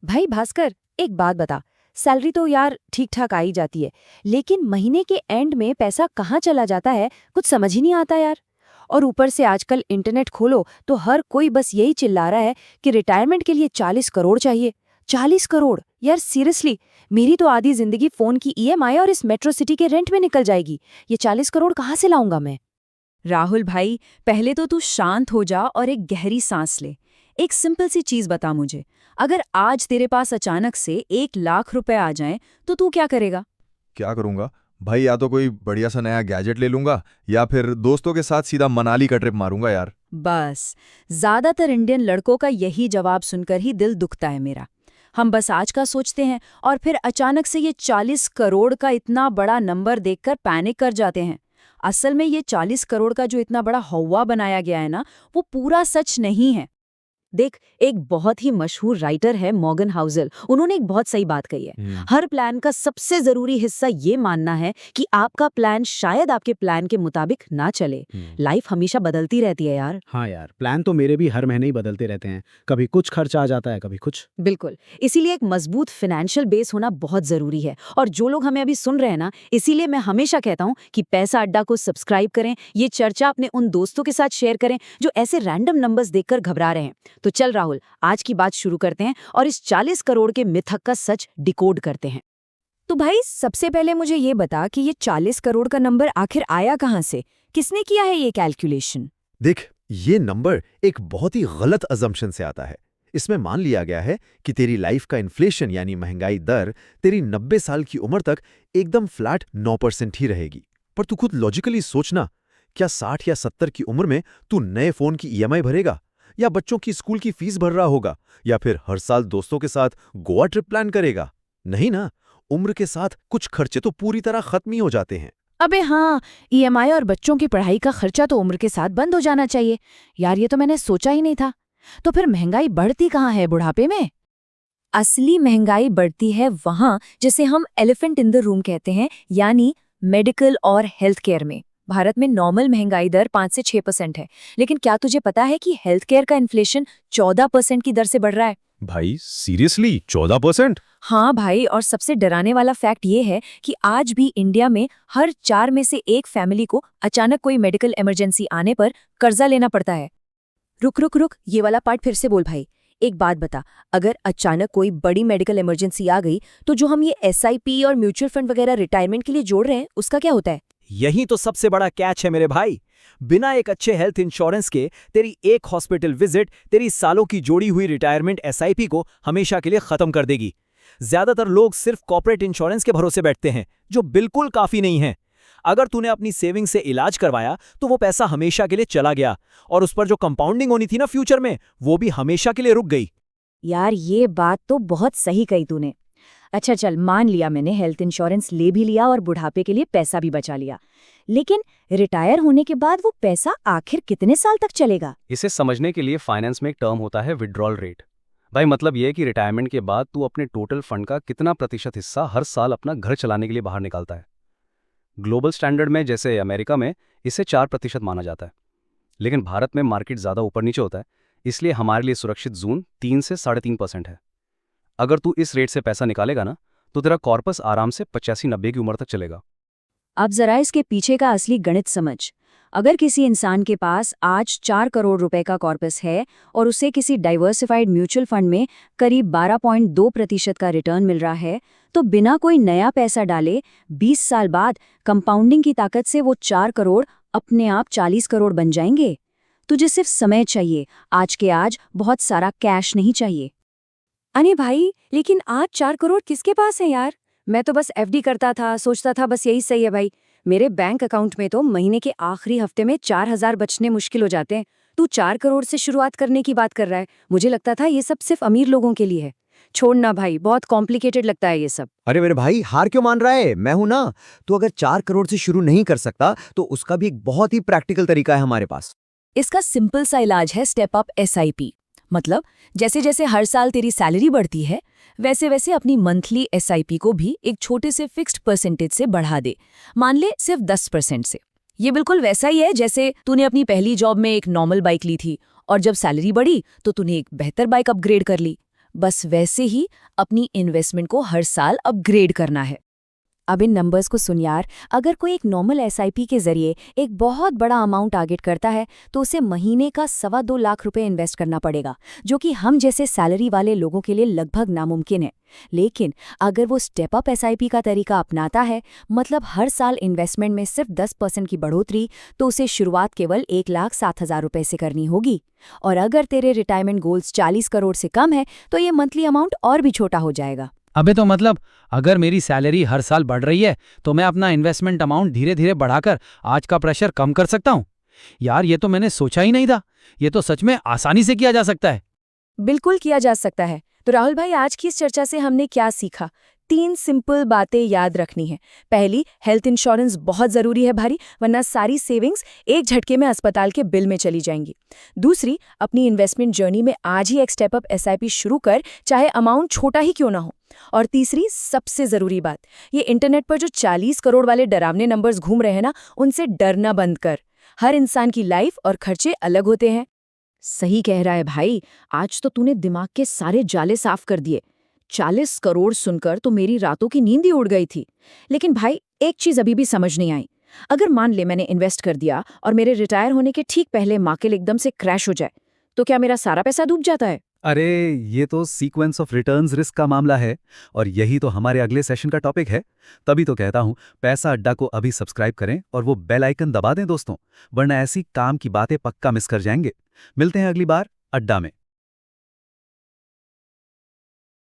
भाई भास्कर, एक बात बता। सैलरी तो यार ठीक ठाक आ ही जाती है, लेकिन महीने के एंड में पैसा कहाँ चला जाता है कुछ समझ ही नहीं आता यार। और ऊपर से आजकल इंटरनेट खोलो तो हर कोई बस यही चिल्ला रहा है कि रिटायरमेंट के लिए 40 करोड़ चाहिए। 40 करोड़ यार, सीरियसली। मेरी तो आधी जिंदगी फोन की ईएमआई और इस मेट्रो सिटी के रेंट में निकल जाएगी। ये 40 करोड़ कहाँ से लाऊंगा मैं? राहुल भाई, पहले तो तू शांत हो जा और एक गहरी सांस ले। एक सिंपल सी चीज बता मुझे, अगर आज तेरे पास अचानक से 1 लाख रुपए आ जाएं, तो तू क्या करेगा? क्या करूंगा भाई? या तो कोई बढ़िया सा नया गैजेट ले लूंगा या फिर दोस्तों के साथ सीधा मनाली का ट्रिप मारूंगा यार। बस, ज्यादातर इंडियन लड़कों का यही जवाब सुनकर ही दिल दुखता है मेरा। हम बस आज का सोचते हैं और फिर अचानक से ये 40 करोड़ का इतना बड़ा नंबर देखकर पैनिक कर जाते हैं। असल में ये 40 करोड़ का जो इतना बड़ा हौवा बनाया गया है ना, वो पूरा सच नहीं है। देख, एक बहुत ही मशहूर राइटर है मॉर्गन हाउसल, उन्होंने एक बहुत सही बात कही है। हर प्लान का सबसे जरूरी हिस्सा ये मानना है कि आपका प्लान शायद आपके प्लान के मुताबिक ना चले। लाइफ हमेशा बदलती रहती है यार। हाँ यार, प्लान तो मेरे भी हर महीने ही बदलते रहते हैं। कभी कुछ खर्च आ जाता है, कभी कुछ। बिल्कुल, इसीलिए एक मजबूत फाइनेंशियल बेस होना बहुत जरूरी है। और जो लोग हमें अभी सुन रहे हैं ना, इसीलिए मैं हमेशा कहता हूँ कि पैसा अड्डा को सब्सक्राइब करें, ये चर्चा अपने उन दोस्तों के साथ शेयर करें जो ऐसे रैंडम नंबर्स देखकर घबरा रहे हैं। तो चल राहुल, आज की बात शुरू करते हैं और इस 40 करोड़ के मिथक का सच डिकोड करते हैं। तो भाई सबसे पहले मुझे ये बता कि ये 40 करोड़ का नंबर आखिर आया कहाँ से? किसने किया है ये कैलकुलेशन? देख, ये नंबर एक बहुत ही गलत अजम्पशन से आता है। इसमें मान लिया गया है कि तेरी लाइफ का इन्फ्लेशन यानी महंगाई दर तेरी 90 साल की उम्र तक एकदम फ्लैट 9% ही रहेगी। पर तू खुद लॉजिकली सोचना, क्या 60 या 70 की उम्र में तू नए फोन की ईएमआई भरेगा, या बच्चों की स्कूल की फीस भर रहा होगा, या फिर हर साल दोस्तों के साथ गोवा ट्रिप प्लान करेगा? नहीं ना। उम्र के साथ कुछ खर्चे तो पूरी तरह खत्म ही हो जाते हैं। अबे हाँ, ईएमआई और बच्चों की पढ़ाई का खर्चा तो उम्र के साथ बंद हो जाना चाहिए। यार ये तो मैंने सोचा ही नहीं था। तो फिर महंगाई बढ़ती कहाँ है बुढ़ापे में? असली महंगाई बढ़ती है वहाँ जिसे हम एलिफेंट इन द रूम कहते हैं, यानी मेडिकल और हेल्थ केयर में। भारत में नॉर्मल महंगाई दर 5 से 6% है, लेकिन क्या तुझे पता है कि हेल्थ केयर का इन्फ्लेशन 14% की दर से बढ़ रहा है? भाई सीरियसली 14%? हाँ भाई, और सबसे डराने वाला फैक्ट ये है कि आज भी इंडिया में हर 4 में से एक फैमिली को अचानक कोई मेडिकल इमरजेंसी आने पर कर्जा लेना पड़ता है। रुक रुक रुक, ये वाला पार्ट फिर से बोल भाई। एक बात बता, अगर अचानक कोई बड़ी मेडिकल इमरजेंसी आ गई तो जो हम ये एसआईपी और म्यूचुअल फंड वगैरह रिटायरमेंट के लिए जोड़ रहे हैं, उसका क्या होता है? यही तो सबसे बड़ा कैच है मेरे भाई। बिना एक अच्छे हेल्थ इंश्योरेंस के तेरी एक हॉस्पिटल विजिट तेरी सालों की जोड़ी हुई रिटायरमेंट एसआईपी को हमेशा के लिए खत्म कर देगी। ज्यादातर लोग सिर्फ कॉर्पोरेट इंश्योरेंस के भरोसे बैठते हैं, जो बिल्कुल काफी नहीं है। अगर तूने अपनी सेविंग से इलाज करवाया तो वो पैसा हमेशा के लिए चला गया, और उस पर जो कंपाउंडिंग होनी थी ना फ्यूचर में, वो भी हमेशा के लिए रुक गई। यार ये बात तो बहुत सही कही तूने। अच्छा चल, मान लिया मैंने हेल्थ इंश्योरेंस ले भी लिया और बुढ़ापे के लिए पैसा भी बचा लिया, लेकिन रिटायर होने के बाद वो पैसा आखिर कितने साल तक चलेगा? इसे समझने के लिए फाइनेंस में एक टर्म होता है विड्रॉल रेट। भाई मतलब ये है कि रिटायरमेंट के बाद तू अपने टोटल फंड का कितना प्रतिशत हिस्सा हर साल अपना घर चलाने के लिए बाहर निकालता है। ग्लोबल स्टैंडर्ड में जैसे अमेरिका में इसे 4% माना जाता है, लेकिन भारत में मार्केट ज़्यादा ऊपर नीचे होता है, इसलिए हमारे लिए सुरक्षित जोन 3 से 3.5% है। अगर तू इस रेट से पैसा निकालेगा ना, तो तेरा कॉर्पस आराम से 85-90 की उम्र तक चलेगा। अब जरा इसके पीछे का असली गणित समझ। अगर किसी इंसान के पास आज 4 करोड़ रुपए का कॉर्पस है और उसे किसी डाइवर्सिफाइड म्यूचुअल फंड में करीब 12.2% का रिटर्न मिल रहा है, तो बिना कोई नया पैसा डाले 20 साल बाद कंपाउंडिंग की ताकत से वो 4 करोड़ अपने आप 40 करोड़ बन जाएंगे। तुझे सिर्फ समय चाहिए, आज के आज बहुत सारा कैश नहीं चाहिए। अरे भाई, लेकिन आज 4 करोड़ किसके पास है यार? मैं तो बस एफडी करता था, सोचता था बस यही सही है भाई। मेरे बैंक अकाउंट में तो महीने के आखिरी हफ्ते में 4,000 बचने मुश्किल हो जाते हैं। तू 4 करोड़ से शुरुआत करने की बात कर रहा है। मुझे लगता था ये सब सिर्फ अमीर लोगों के लिए है। छोड़ना भाई, बहुत कॉम्प्लिकेटेड लगता है ये सब। अरे मेरे भाई, हार क्यों मान रहा है? मैं हूं ना। तो अगर 4 करोड़ से शुरू नहीं कर सकता तो उसका भी एक बहुत ही प्रैक्टिकल तरीका है हमारे पास। इसका सिंपल सा इलाज है स्टेप अप एसआईपी। मतलब जैसे जैसे हर साल तेरी सैलरी बढ़ती है, वैसे वैसे अपनी मंथली एसआईपी को भी एक छोटे से फिक्स्ड परसेंटेज से बढ़ा दे। मान ले सिर्फ 10% से। ये बिल्कुल वैसा ही है जैसे तूने अपनी पहली जॉब में एक नॉर्मल बाइक ली थी और जब सैलरी बढ़ी तो तूने एक बेहतर बाइक अपग्रेड कर ली। बस वैसे ही अपनी इन्वेस्टमेंट को हर साल अपग्रेड करना है। अब इन नंबर्स को सुन यार, अगर कोई एक नॉर्मल एसआईपी के जरिए एक बहुत बड़ा अमाउंट टारगेट करता है तो उसे महीने का 2.25 लाख रुपए इन्वेस्ट करना पड़ेगा, जो कि हम जैसे सैलरी वाले लोगों के लिए लगभग नामुमकिन है। लेकिन अगर वो स्टेप अप एसआईपी का तरीका अपनाता है, मतलब हर साल इन्वेस्टमेंट में सिर्फ 10% की बढ़ोतरी, तो उसे शुरुआत केवल 1,07,000 रुपए से करनी होगी। और अगर तेरे रिटायरमेंट गोल्स 40 करोड़ से कम है तो ये मंथली अमाउंट और भी छोटा हो जाएगा। अबे तो मतलब अगर मेरी सैलरी हर साल बढ़ रही है तो मैं अपना इन्वेस्टमेंट अमाउंट धीरे धीरे बढ़ाकर आज का प्रेशर कम कर सकता हूँ। यार ये तो मैंने सोचा ही नहीं था, ये तो सच में आसानी से किया जा सकता है। बिल्कुल किया जा सकता है। तो राहुल भाई, आज की इस चर्चा से हमने क्या सीखा? 3 सिंपल बातें याद रखनी है। पहली, हेल्थ इंश्योरेंस बहुत जरूरी है भारी, वरना सारी सेविंग्स एक झटके में अस्पताल के बिल में चली जाएंगी। दूसरी, अपनी इन्वेस्टमेंट जर्नी में आज ही एक स्टेप अप एसआईपी शुरू कर, चाहे अमाउंट छोटा ही क्यों ना हो। और तीसरी, सबसे जरूरी बात, ये इंटरनेट पर जो 40 करोड़ वाले डरावने नंबर्स घूम रहे हैं ना, उनसे डरना बंद कर। हर इंसान की लाइफ और खर्चे अलग होते हैं। सही कह रहा है भाई, आज तो तूने दिमाग के सारे जाले साफ कर दिए। 40 करोड़ सुनकर तो मेरी रातों की नींद ही उड़ गई थी। लेकिन भाई, एक चीज अभी भी समझ नहीं आई। अगर मान ले मैंने इन्वेस्ट कर दिया और मेरे रिटायर होने के ठीक पहले मार्केट एकदम से क्रैश हो जाए, तो क्या मेरा सारा पैसा डूब जाता है? अरे ये तो सीक्वेंस ऑफ रिटर्न्स रिस्क का मामला है, और यही तो हमारे अगले सेशन का टॉपिक है। तभी तो कहता हूं, पैसा अड्डा को अभी सब्सक्राइब करें और वो बेल आइकन दबा दें दोस्तों, वरना ऐसी काम की बातें पक्का मिस कर जाएंगे। मिलते हैं अगली बार अड्डा में।